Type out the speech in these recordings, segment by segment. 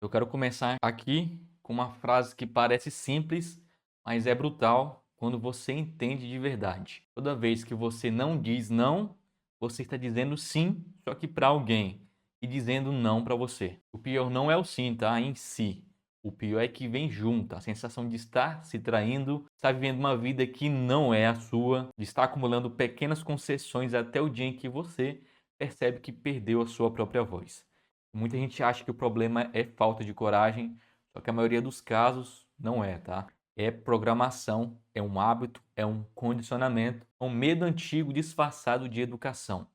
Eu quero começar aqui com uma frase que parece simples, mas é brutal quando você entende de verdade. Toda vez que você não diz não, você está dizendo sim, só que para alguém e dizendo não para você. O pior não é o sim, tá? Em si. O pior é que vem junto, a sensação de estar se traindo, estar vivendo uma vida que não é a sua, de estar acumulando pequenas concessões até o dia em que você percebe que perdeu a sua própria voz. Muita gente acha que o problema é falta de coragem, só que a maioria dos casos não é, tá? É programação, é um hábito, é um condicionamento, é um medo antigo disfarçado de educação.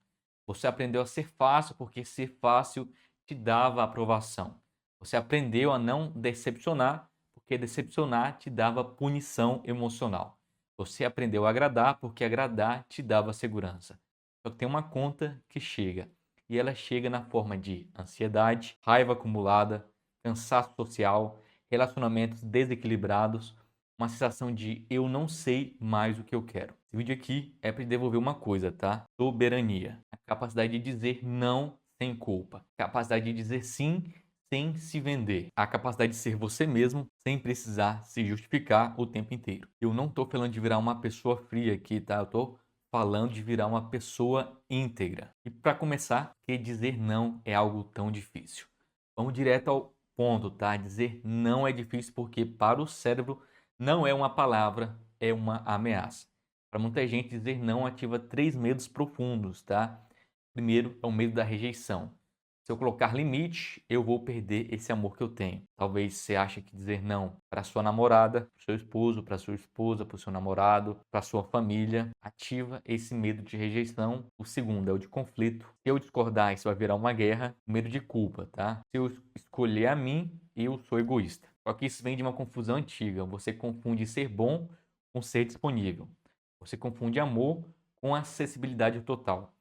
Você aprendeu a ser fácil porque ser fácil te dava aprovação. Você aprendeu a não decepcionar porque decepcionar te dava punição emocional. Você aprendeu a agradar porque agradar te dava segurança. Só que tem uma conta que chega e ela chega na forma de ansiedade, raiva acumulada, cansaço social, relacionamentos desequilibrados, uma sensação de eu não sei mais o que eu quero. Esse vídeo aqui é para devolver uma coisa, tá? Soberania, a capacidade de dizer não sem culpa, capacidade de dizer sim sem se vender, a capacidade de ser você mesmo sem precisar se justificar o tempo inteiro. Eu não tô falando de virar uma pessoa fria aqui, tá? Eu tô falando de virar uma pessoa íntegra. E para começar, que dizer não é algo tão difícil. Vamos direto ao ponto, tá? Dizer não é difícil porque para o cérebro não é uma palavra, é uma ameaça. Para muita gente, dizer não ativa três medos profundos, tá? Primeiro é o medo da rejeição. Se eu colocar limite, eu vou perder esse amor que eu tenho. Talvez você ache que dizer não para sua namorada, para seu esposo, para sua esposa, para o seu namorado, para sua família, ativa esse medo de rejeição. O segundo é o de conflito. Se eu discordar, isso vai virar uma guerra. O medo de culpa, tá? Se eu escolher a mim, eu sou egoísta. Só que isso vem de uma confusão antiga. Você confunde ser bom com ser disponível. Você confunde amor com acessibilidade total.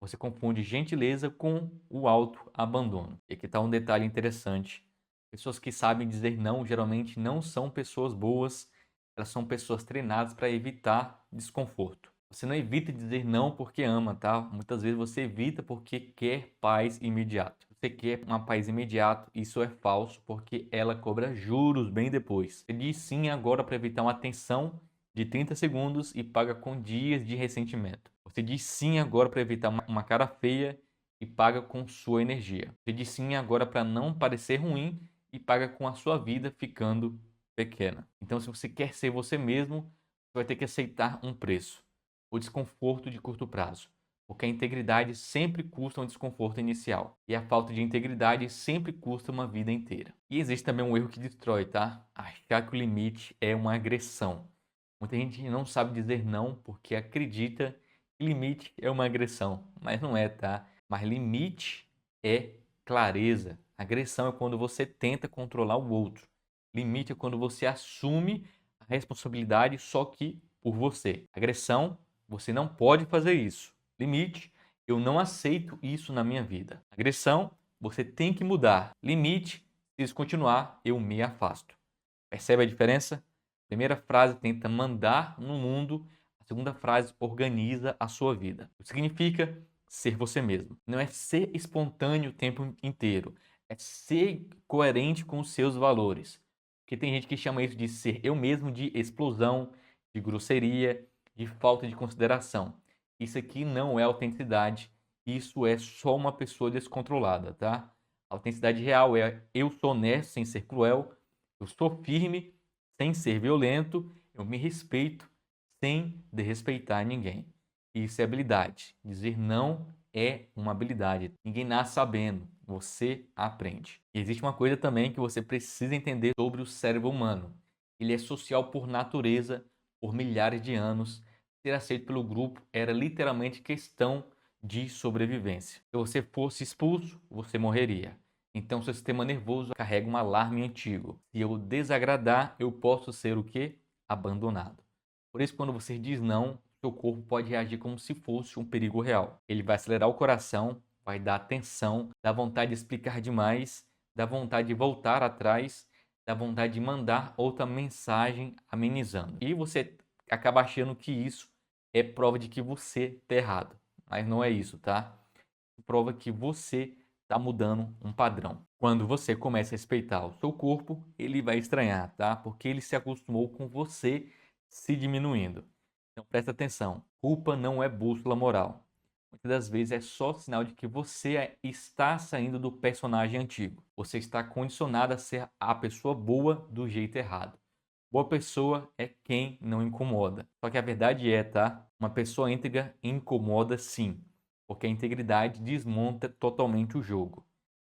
Você confunde gentileza com o autoabandono. E aqui está um detalhe interessante. Pessoas que sabem dizer não geralmente não são pessoas boas, elas são pessoas treinadas para evitar desconforto. Você não evita dizer não porque ama, tá? Muitas vezes você evita porque quer paz imediato. Você quer uma paz imediato, isso é falso porque ela cobra juros bem depois. Você diz sim agora para evitar uma tensão de 30 segundos e paga com dias de ressentimento. Você diz sim agora para evitar uma cara feia e paga com sua energia. Você diz sim agora para não parecer ruim e paga com a sua vida ficando pequena. Então, se você quer ser você mesmo, você vai ter que aceitar um preço, o desconforto de curto prazo. Porque a integridade sempre custa um desconforto inicial. E a falta de integridade sempre custa uma vida inteira. E existe também um erro que destrói, tá? Achar que o limite é uma agressão. Muita gente não sabe dizer não porque acredita que limite é uma agressão, mas não é, tá? Mas limite é clareza. Agressão é quando você tenta controlar o outro. Limite é quando você assume a responsabilidade só que por você. Agressão, você não pode fazer isso. Limite, eu não aceito isso na minha vida. Agressão, você tem que mudar. Limite, se isso continuar, eu me afasto. Percebe a diferença? A primeira frase tenta mandar no mundo, a segunda frase organiza a sua vida. O que significa ser você mesmo. Não é ser espontâneo o tempo inteiro, é ser coerente com os seus valores. Porque tem gente que chama isso de ser eu mesmo de explosão, de grosseria, de falta de consideração. Isso aqui não é autenticidade, isso é só uma pessoa descontrolada, tá? A autenticidade real é eu sou honesto sem ser cruel, eu sou firme sem ser violento, eu me respeito sem desrespeitar ninguém. Isso é habilidade. Dizer não é uma habilidade. Ninguém nasce sabendo, você aprende. E existe uma coisa também que você precisa entender sobre o cérebro humano. Ele é social por natureza, por milhares de anos. Ser aceito pelo grupo era literalmente questão de sobrevivência. Se você fosse expulso, você morreria. Então, seu sistema nervoso carrega um alarme antigo. Se eu desagradar, eu posso ser o quê? Abandonado. Por isso, quando você diz não, seu corpo pode reagir como se fosse um perigo real. Ele vai acelerar o coração, vai dar tensão, dá vontade de explicar demais, dá vontade de voltar atrás, dá vontade de mandar outra mensagem amenizando. E você acaba achando que isso é prova de que você está errado. Mas não é isso, tá? Prova que você está mudando um padrão. Quando você começa a respeitar o seu corpo, ele vai estranhar, tá? Porque ele se acostumou com você se diminuindo. Então presta atenção, culpa não é bússola moral. Muitas das vezes é só sinal de que você está saindo do personagem antigo. Você está condicionado a ser a pessoa boa do jeito errado. Boa pessoa é quem não incomoda. Só que a verdade é, tá? Uma pessoa íntegra incomoda sim, porque a integridade desmonta totalmente o jogo.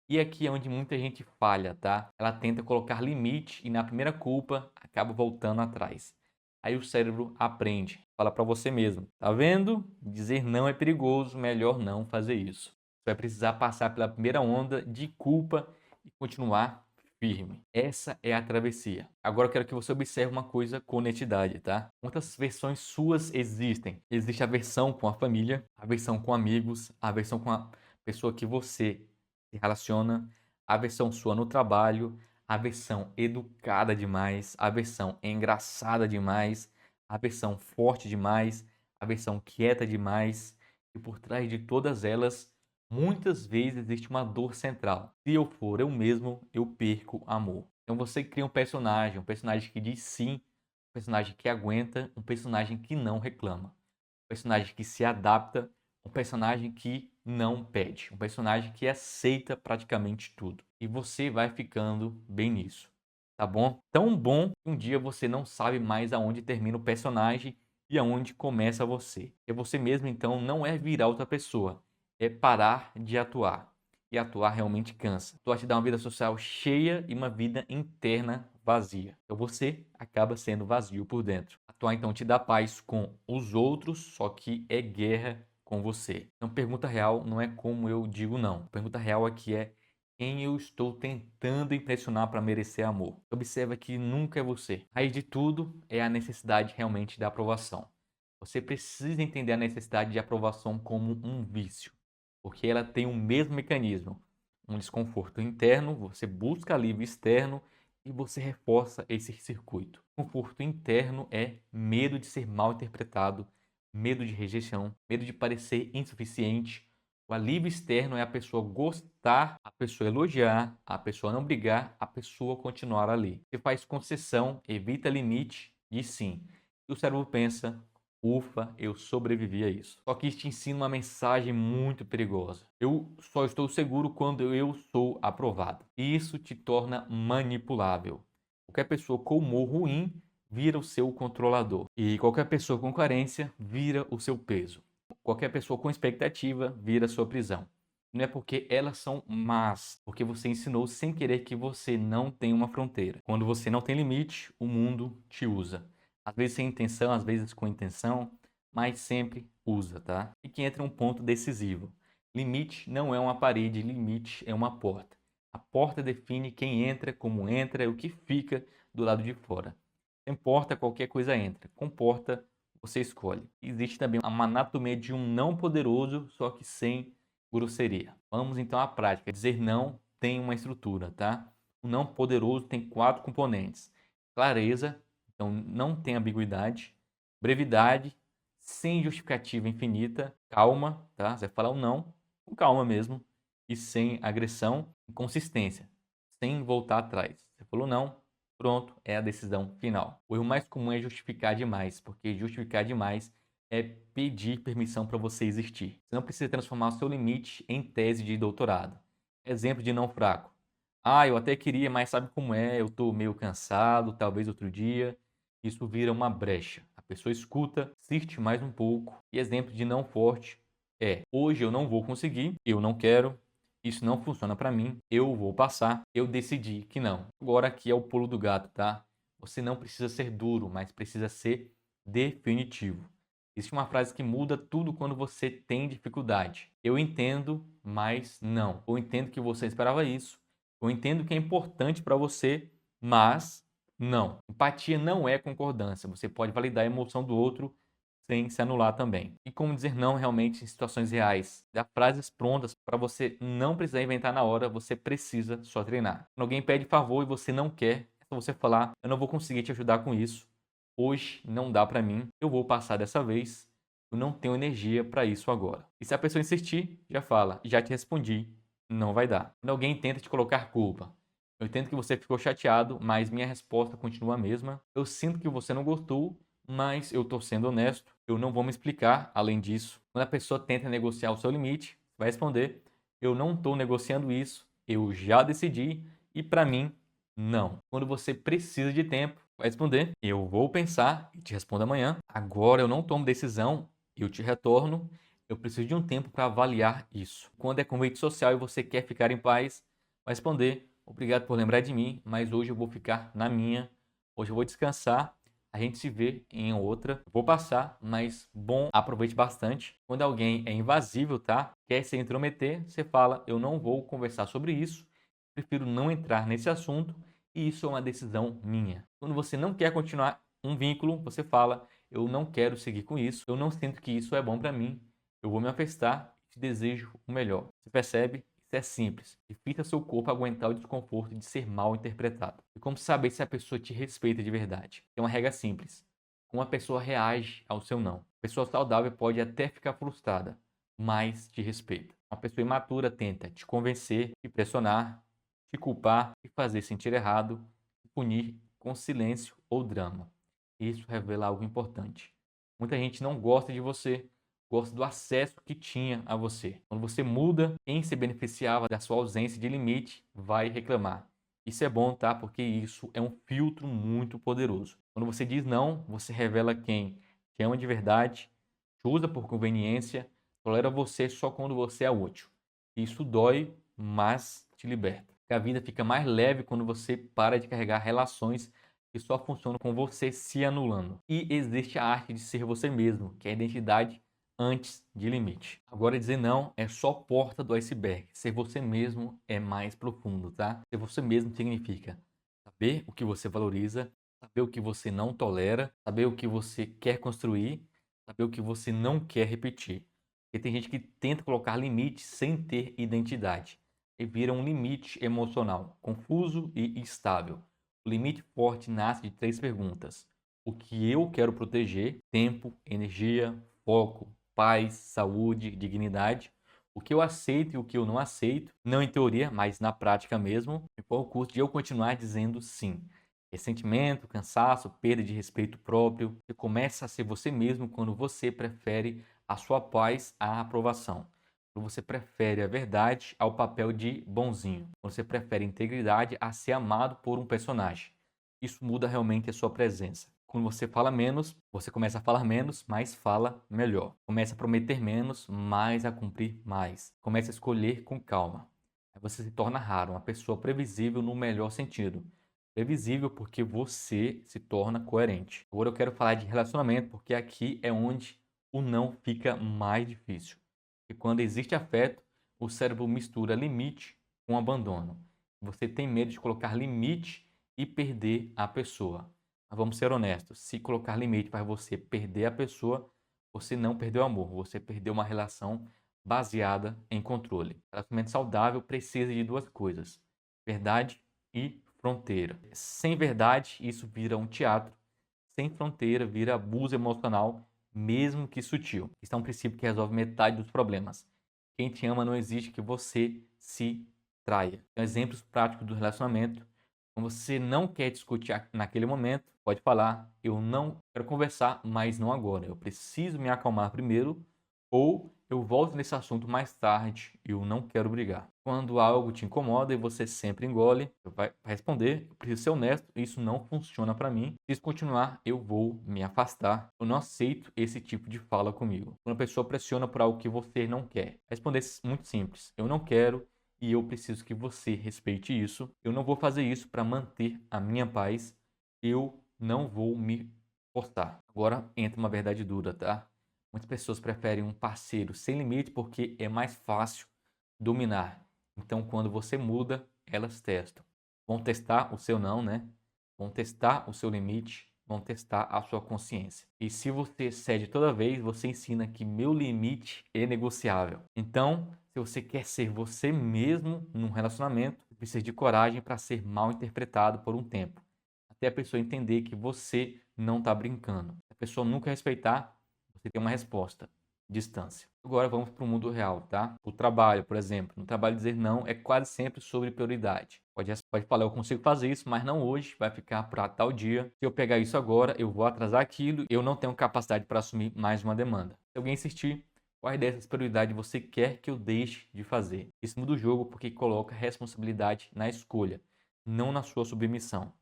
E aqui é onde muita gente falha, tá? Ela tenta colocar limite e na primeira culpa acaba voltando atrás. Aí o cérebro aprende, fala para você mesmo, tá vendo? Dizer não é perigoso, melhor não fazer isso. Você vai precisar passar pela primeira onda de culpa e continuar firme. Essa é a travessia. Agora eu quero que você observe uma coisa com honestidade, tá? Quantas versões suas existem? Existe a versão com a família, a versão com amigos, a versão com a pessoa que você se relaciona, a versão sua no trabalho, a versão educada demais, a versão engraçada demais, a versão forte demais, a versão quieta demais. E por trás de todas elas, muitas vezes existe uma dor central. Se eu for eu mesmo, eu perco amor. Então você cria um personagem que diz sim, um personagem que aguenta, um personagem que não reclama, um personagem que se adapta, um personagem que não pede, um personagem que aceita praticamente tudo. E você vai ficando bem nisso, tá bom? Tão bom que um dia você não sabe mais aonde termina o personagem e aonde começa você. E você mesmo então não é virar outra pessoa, é parar de atuar. E atuar realmente cansa. Atuar te dá uma vida social cheia e uma vida interna vazia. Então você acaba sendo vazio por dentro. Atuar então te dá paz com os outros, só que é guerra com você. Então pergunta real não é como eu digo não. Pergunta real aqui é quem eu estou tentando impressionar para merecer amor. Observa que nunca é você. A raiz de tudo é a necessidade realmente da aprovação. Você precisa entender a necessidade de aprovação como um vício, porque ela tem o mesmo mecanismo. Um desconforto interno, você busca alívio externo e você reforça esse circuito. Conforto interno é medo de ser mal interpretado, medo de rejeição, medo de parecer insuficiente. O alívio externo é a pessoa gostar, a pessoa elogiar, a pessoa não brigar, a pessoa continuar ali. Você faz concessão, evita limite e sim. E o cérebro pensa, ufa, eu sobrevivi a isso. Só que isso te ensina uma mensagem muito perigosa. Eu só estou seguro quando eu sou aprovado. E isso te torna manipulável. Qualquer pessoa com humor ruim vira o seu controlador. E qualquer pessoa com carência vira o seu peso. Qualquer pessoa com expectativa vira a sua prisão. Não é porque elas são más, porque você ensinou sem querer que você não tem uma fronteira. Quando você não tem limite, o mundo te usa. Às vezes sem intenção, às vezes com intenção, mas sempre usa, tá? E que entra um ponto decisivo. Limite não é uma parede, limite é uma porta. A porta define quem entra, como entra e o que fica do lado de fora. Não importa, qualquer coisa entra. Comporta, você escolhe. Existe também uma anatomia de um não poderoso, só que sem grosseria. Vamos então à prática. Dizer não tem uma estrutura, tá? O não poderoso tem 4 componentes. Clareza, então não tem ambiguidade. Brevidade, sem justificativa infinita. Calma, tá? Você vai falar um não com calma mesmo. E sem agressão. E consistência, sem voltar atrás. Você falou não, pronto, é a decisão final. O erro mais comum é justificar demais, porque justificar demais é pedir permissão para você existir. Você não precisa transformar o seu limite em tese de doutorado. Exemplo de não fraco. Ah, eu até queria, mas sabe como é? Eu estou meio cansado, talvez outro dia. Isso vira uma brecha. A pessoa escuta, assiste mais um pouco. E exemplo de não forte é: hoje eu não vou conseguir, eu não quero, isso não funciona para mim, eu vou passar, eu decidi que não. Agora aqui é o pulo do gato, tá? Você não precisa ser duro, mas precisa ser definitivo. Existe uma frase que muda tudo quando você tem dificuldade. Eu entendo, mas não. Eu entendo que você esperava isso. Eu entendo que é importante para você, mas não. Empatia não é concordância. Você pode validar a emoção do outro sem se anular também. E como dizer não realmente em situações reais. Dá frases prontas para você não precisar inventar na hora, você precisa só treinar. Quando alguém pede favor e você não quer, é só você falar: eu não vou conseguir te ajudar com isso. Hoje não dá para mim, eu vou passar dessa vez. Eu não tenho energia para isso agora. E se a pessoa insistir, já fala: já te respondi, não vai dar. Quando alguém tenta te colocar culpa, eu entendo que você ficou chateado, mas minha resposta continua a mesma. Eu sinto que você não gostou, mas eu tô sendo honesto. Eu não vou me explicar além disso. Quando a pessoa tenta negociar o seu limite, vai responder: eu não estou negociando isso, eu já decidi e para mim, não. Quando você precisa de tempo, vai responder: eu vou pensar e te respondo amanhã. Agora eu não tomo decisão, eu te retorno. Eu preciso de um tempo para avaliar isso. Quando é convite social e você quer ficar em paz, vai responder: obrigado por lembrar de mim, mas hoje eu vou ficar na minha. Hoje eu vou descansar. A gente se vê em outra. Vou passar, mas bom, aproveite bastante. Quando alguém é invasível, tá? Quer se intrometer, você fala: eu não vou conversar sobre isso. Prefiro não entrar nesse assunto e isso é uma decisão minha. Quando você não quer continuar um vínculo, você fala: eu não quero seguir com isso. Eu não sinto que isso é bom para mim. Eu vou me afastar e te desejo o melhor. Você percebe? Isso é simples. Difícil seu corpo aguentar o desconforto de ser mal interpretado. E como saber se a pessoa te respeita de verdade? Tem uma regra simples. Como a pessoa reage ao seu não. A pessoa saudável pode até ficar frustrada, mas te respeita. Uma pessoa imatura tenta te convencer, te pressionar, te culpar, te fazer sentir errado, te punir com silêncio ou drama. Isso revela algo importante. Muita gente não gosta de você, gosta do acesso que tinha a você. Quando você muda, quem se beneficiava da sua ausência de limite vai reclamar. Isso é bom, tá? Porque isso é um filtro muito poderoso. Quando você diz não, você revela quem te ama de verdade, te usa por conveniência, tolera você só quando você é útil. Isso dói, mas te liberta. A vida fica mais leve quando você para de carregar relações que só funcionam com você se anulando. E existe a arte de ser você mesmo, que é a identidade antes de limite. Agora dizer não é só porta do iceberg. Ser você mesmo é mais profundo, tá? Ser você mesmo significa saber o que você valoriza, saber o que você não tolera, saber o que você quer construir, saber o que você não quer repetir. Porque tem gente que tenta colocar limites sem ter identidade e vira um limite emocional, confuso e instável. O limite forte nasce de três perguntas: o que eu quero proteger? Tempo, energia, foco, paz, saúde, dignidade. O que eu aceito e o que eu não aceito, não em teoria, mas na prática mesmo, e qual o custo de eu continuar dizendo sim. Ressentimento, cansaço, perda de respeito próprio. Você começa a ser você mesmo quando você prefere a sua paz à aprovação. Quando você prefere a verdade ao papel de bonzinho. Quando você prefere integridade a ser amado por um personagem. Isso muda realmente a sua presença. Quando você fala menos, você começa a falar menos, mas fala melhor. Começa a prometer menos, mas a cumprir mais. Começa a escolher com calma. Aí você se torna raro, uma pessoa previsível no melhor sentido. Previsível porque você se torna coerente. Agora eu quero falar de relacionamento, porque aqui é onde o não fica mais difícil. E quando existe afeto, o cérebro mistura limite com abandono. Você tem medo de colocar limite e perder a pessoa. Mas vamos ser honestos, se colocar limite para você perder a pessoa, você não perdeu amor, você perdeu uma relação baseada em controle. Relacionamento saudável precisa de duas coisas: verdade e fronteira. Sem verdade, isso vira um teatro. Sem fronteira, vira abuso emocional, mesmo que sutil. Isso é um princípio que resolve metade dos problemas. Quem te ama não exige que você se traia. Então, exemplos práticos do relacionamento. Quando você não quer discutir naquele momento, pode falar: eu não quero conversar, mas não agora. Eu preciso me acalmar primeiro, ou eu volto nesse assunto mais tarde e eu não quero brigar. Quando algo te incomoda e você sempre engole, você vai responder: eu preciso ser honesto, isso não funciona para mim. Se isso continuar, eu vou me afastar. Eu não aceito esse tipo de fala comigo. Quando a pessoa pressiona por algo que você não quer, responder muito simples: eu não quero e eu preciso que você respeite isso. Eu não vou fazer isso para manter a minha paz. Eu não vou me forçar. Agora entra uma verdade dura, tá? Muitas pessoas preferem um parceiro sem limite porque é mais fácil dominar. Então, quando você muda, elas testam. Vão testar o seu não, né? Vão testar o seu limite, vão testar a sua consciência. E se você cede toda vez, você ensina que meu limite é negociável. Então, se você quer ser você mesmo num relacionamento, você precisa de coragem para ser mal interpretado por um tempo. Até a pessoa entender que você não está brincando. Se a pessoa nunca respeitar, você tem uma resposta: distância. Agora vamos para o mundo real, tá? O trabalho, por exemplo. No trabalho, dizer não é quase sempre sobre prioridade. Pode falar, eu consigo fazer isso, mas não hoje, vai ficar para tal dia. Se eu pegar isso agora, eu vou atrasar aquilo, eu não tenho capacidade para assumir mais uma demanda. Se alguém insistir, quais dessas prioridades você quer que eu deixe de fazer? Isso muda o jogo porque coloca responsabilidade na escolha, não na sua submissão.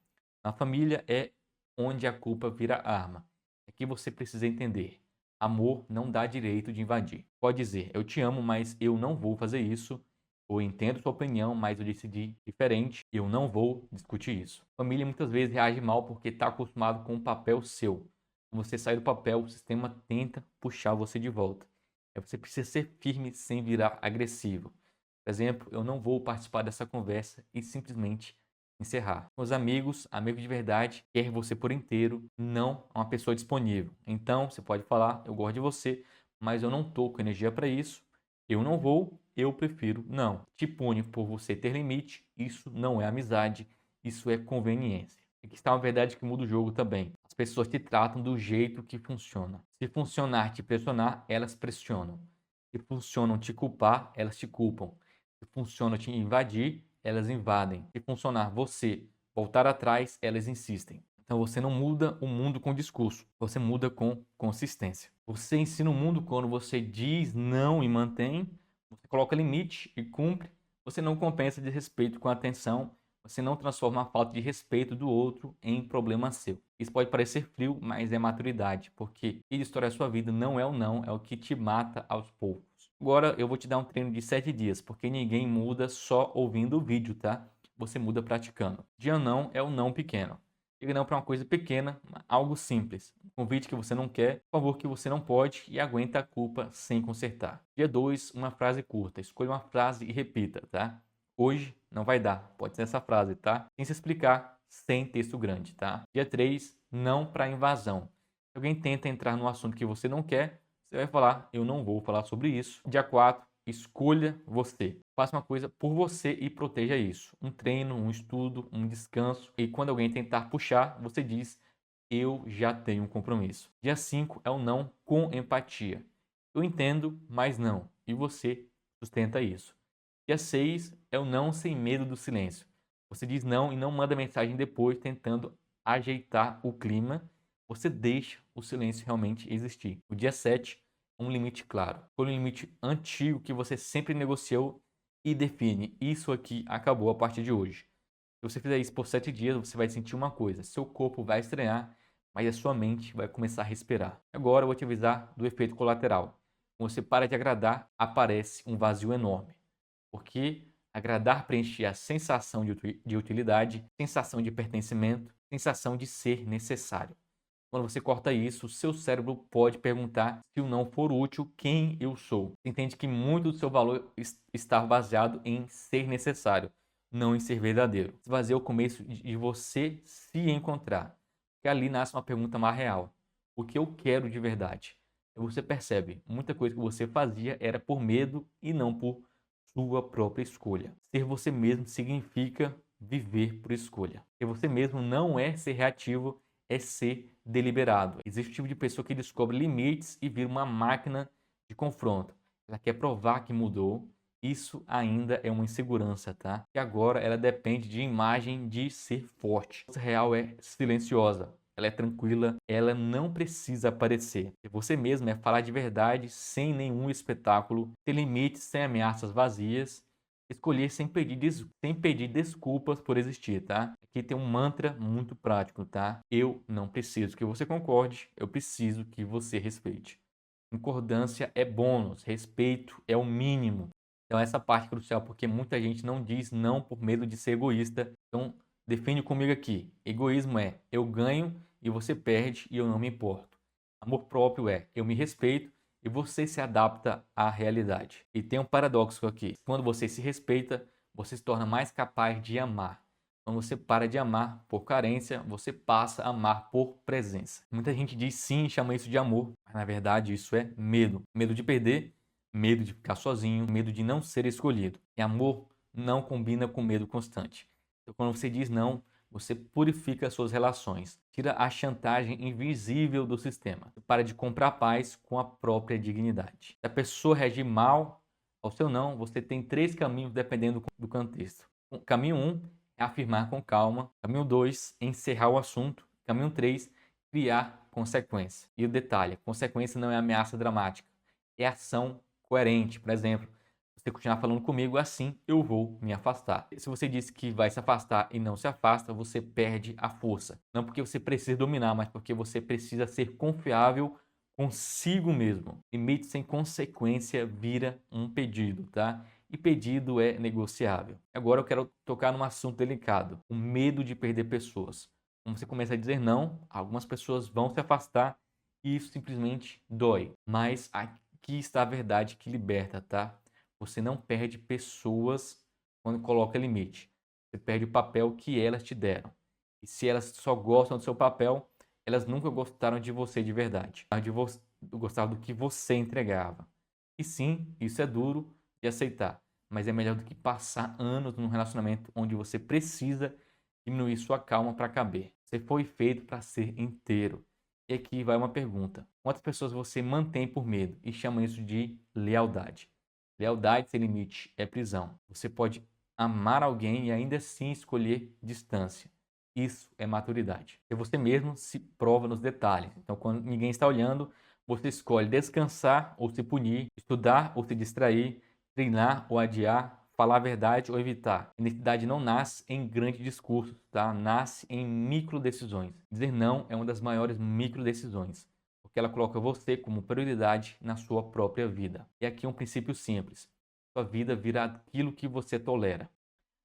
Na família é onde a culpa vira arma. Aqui você precisa entender. Amor não dá direito de invadir. Pode dizer, eu te amo, mas eu não vou fazer isso. Ou entendo sua opinião, mas eu decidi diferente. Eu não vou discutir isso. Família muitas vezes reage mal porque está acostumado com um papel seu. Quando você sai do papel, o sistema tenta puxar você de volta. Você precisa ser firme sem virar agressivo. Por exemplo, eu não vou participar dessa conversa e simplesmente encerrar. Os amigos, amigo de verdade, quer você por inteiro, não uma pessoa disponível. Então, você pode falar, eu gosto de você, mas eu não estou com energia para isso. Eu não vou, eu prefiro não. Te pune por você ter limite, isso não é amizade, isso é conveniência. Aqui está uma verdade que muda o jogo também. As pessoas te tratam do jeito que funciona. Se funcionar te pressionar, elas pressionam. Se funcionam te culpar, elas te culpam. Se funcionam te invadir, elas invadem. Se funcionar você voltar atrás, elas insistem. Então você não muda o mundo com discurso, você muda com consistência. Você ensina o mundo quando você diz não e mantém, você coloca limite e cumpre, você não compensa desrespeito com atenção, você não transforma a falta de respeito do outro em problema seu. Isso pode parecer frio, mas é maturidade, porque ir estourar a sua vida não é o não, é o que te mata aos poucos. Agora eu vou te dar um treino de 7 dias, porque ninguém muda só ouvindo o vídeo, tá? Você muda praticando. Dia não é o não pequeno. Diga não para uma coisa pequena, algo simples. Um convite que você não quer, um favor que você não pode e aguenta a culpa sem consertar. Dia 2, uma frase curta. Escolha uma frase e repita, tá? Hoje não vai dar. Pode ser essa frase, tá? Sem se explicar, sem texto grande, tá? Dia 3, não para invasão. Se alguém tenta entrar no assunto que você não quer, você vai falar, eu não vou falar sobre isso. Dia 4, escolha você. Faça uma coisa por você e proteja isso. Um treino, um estudo, um descanso. E quando alguém tentar puxar, você diz, eu já tenho um compromisso. Dia 5 é o não com empatia. Eu entendo, mas não. E você sustenta isso. Dia 6 é o não sem medo do silêncio. Você diz não e não manda mensagem depois tentando ajeitar o clima. Você deixa o silêncio realmente existir. O dia 7, um limite claro. Foi um limite antigo que você sempre negociou e define. Isso aqui acabou a partir de hoje. Se você fizer isso por 7 dias, você vai sentir uma coisa. Seu corpo vai estranhar, mas a sua mente vai começar a respirar. Agora eu vou te avisar do efeito colateral. Quando você para de agradar, aparece um vazio enorme. Porque agradar preenche a sensação de utilidade, sensação de pertencimento, sensação de ser necessário. Quando você corta isso, o seu cérebro pode perguntar se o não for útil, quem eu sou. Você entende que muito do seu valor está baseado em ser necessário, não em ser verdadeiro. Esvaziar é o começo de você se encontrar. Porque ali nasce uma pergunta mais real. O que eu quero de verdade? E você percebe, muita coisa que você fazia era por medo e não por sua própria escolha. Ser você mesmo significa viver por escolha. Ser você mesmo não é ser reativo, é ser deliberado. Existe um tipo de pessoa que descobre limites e vira uma máquina de confronto. Ela quer provar que mudou. Isso ainda é uma insegurança, tá? E agora ela depende de imagem de ser forte. A real é silenciosa. Ela é tranquila, ela não precisa aparecer. E você mesmo é falar de verdade sem nenhum espetáculo, ter limites sem ameaças vazias, escolher sem pedir desculpas por existir, tá? Aqui tem um mantra muito prático, tá? Eu não preciso que você concorde, eu preciso que você respeite. Concordância é bônus, respeito é o mínimo. Então essa parte é crucial porque muita gente não diz não por medo de ser egoísta. Então define comigo aqui. Egoísmo é eu ganho e você perde e eu não me importo. Amor próprio é eu me respeito e você se adapta à realidade. E tem um paradoxo aqui. Quando você se respeita, você se torna mais capaz de amar. Quando você para de amar por carência, você passa a amar por presença. Muita gente diz sim e chama isso de amor, mas na verdade isso é medo. Medo de perder, medo de ficar sozinho, medo de não ser escolhido. E amor não combina com medo constante. Então, quando você diz não, você purifica suas relações. Tira a chantagem invisível do sistema. Para de comprar paz com a própria dignidade. Se a pessoa reagir mal ao seu não, você tem 3 caminhos dependendo do contexto. O caminho 1 é afirmar com calma. Caminho 2, encerrar o assunto. Caminho 3, criar consequência. E o detalhe, consequência não é ameaça dramática, é ação coerente. Por exemplo, você continuar falando comigo assim, eu vou me afastar. Se você disse que vai se afastar e não se afasta, você perde a força. Não porque você precisa dominar, mas porque você precisa ser confiável consigo mesmo. Limite sem consequência vira um pedido, tá? E pedido é negociável. Agora eu quero tocar num assunto delicado, o medo de perder pessoas. Quando você começa a dizer não, algumas pessoas vão se afastar e isso simplesmente dói. Mas aqui está a verdade que liberta, tá? Você não perde pessoas quando coloca limite. Você perde o papel que elas te deram. E se elas só gostam do seu papel, elas nunca gostaram de você de verdade. Gostavam do que você entregava. E sim, isso é duro de aceitar. Mas é melhor do que passar anos num relacionamento onde você precisa diminuir sua calma para caber. Você foi feito para ser inteiro. E aqui vai uma pergunta. Quantas pessoas você mantém por medo e chama isso de lealdade? Lealdade sem limite é prisão. Você pode amar alguém e ainda assim escolher distância. Isso é maturidade. E você mesmo se prova nos detalhes. Então, quando ninguém está olhando, você escolhe descansar ou se punir, estudar ou se distrair, treinar ou adiar, falar a verdade ou evitar. Identidade não nasce em grandes discursos, tá? Nasce em micro decisões. Dizer não é uma das maiores micro decisões, porque ela coloca você como prioridade na sua própria vida. E aqui é um princípio simples. Sua vida vira aquilo que você tolera.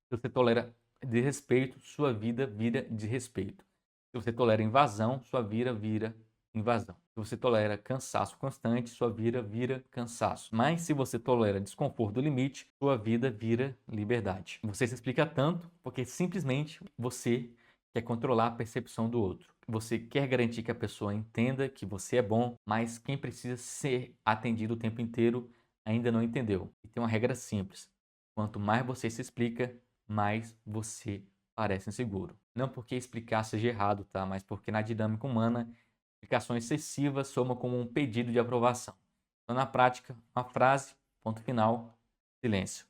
Se você tolera desrespeito, sua vida vira desrespeito. Se você tolera invasão, sua vida vira invasão. Se você tolera cansaço constante, sua vida vira cansaço. Mas se você tolera desconforto do limite, sua vida vira liberdade. Você se explica tanto porque simplesmente você quer controlar a percepção do outro. Você quer garantir que a pessoa entenda que você é bom, mas quem precisa ser atendido o tempo inteiro ainda não entendeu. E tem uma regra simples. Quanto mais você se explica, mais você parece inseguro. Não porque explicar seja errado, tá? Mas porque na dinâmica humana, explicação excessiva soma como um pedido de aprovação. Então, na prática, uma frase, ponto final, silêncio.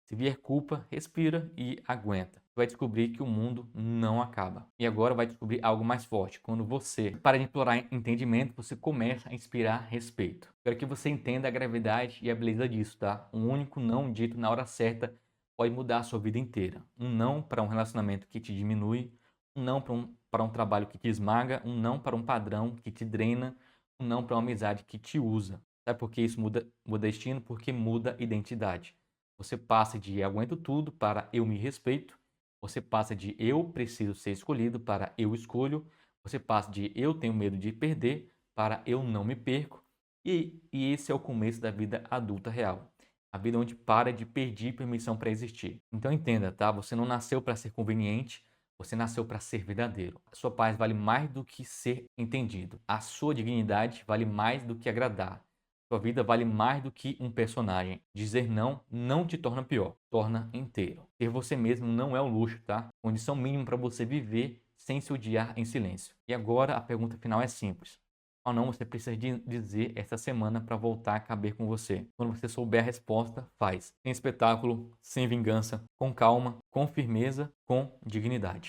Se vier culpa, respira e aguenta. Você vai descobrir que o mundo não acaba. E agora vai descobrir algo mais forte. Quando você para de implorar entendimento, você começa a inspirar respeito. Quero que você entenda a gravidade e a beleza disso, tá? Um único não dito na hora certa pode mudar a sua vida inteira. Um não para um relacionamento que te diminui, um não para um trabalho que te esmaga, um não para um padrão que te drena, um não para uma amizade que te usa. Sabe por que isso muda destino? Porque muda identidade. Você passa de aguento tudo para eu me respeito. Você passa de eu preciso ser escolhido para eu escolho. Você passa de eu tenho medo de perder para eu não me perco. E esse é o começo da vida adulta real. A vida onde para de pedir permissão para existir. Então entenda, tá? Você não nasceu para ser conveniente, você nasceu para ser verdadeiro. A sua paz vale mais do que ser entendido. A sua dignidade vale mais do que agradar. Sua vida vale mais do que um personagem. Dizer não não te torna pior, torna inteiro. Ser você mesmo não é um luxo, tá? Condição mínima para você viver sem se odiar em silêncio. E agora a pergunta final é simples. Ou não você precisa dizer essa semana para voltar a caber com você? Quando você souber a resposta, faz. Sem espetáculo, sem vingança, com calma, com firmeza, com dignidade.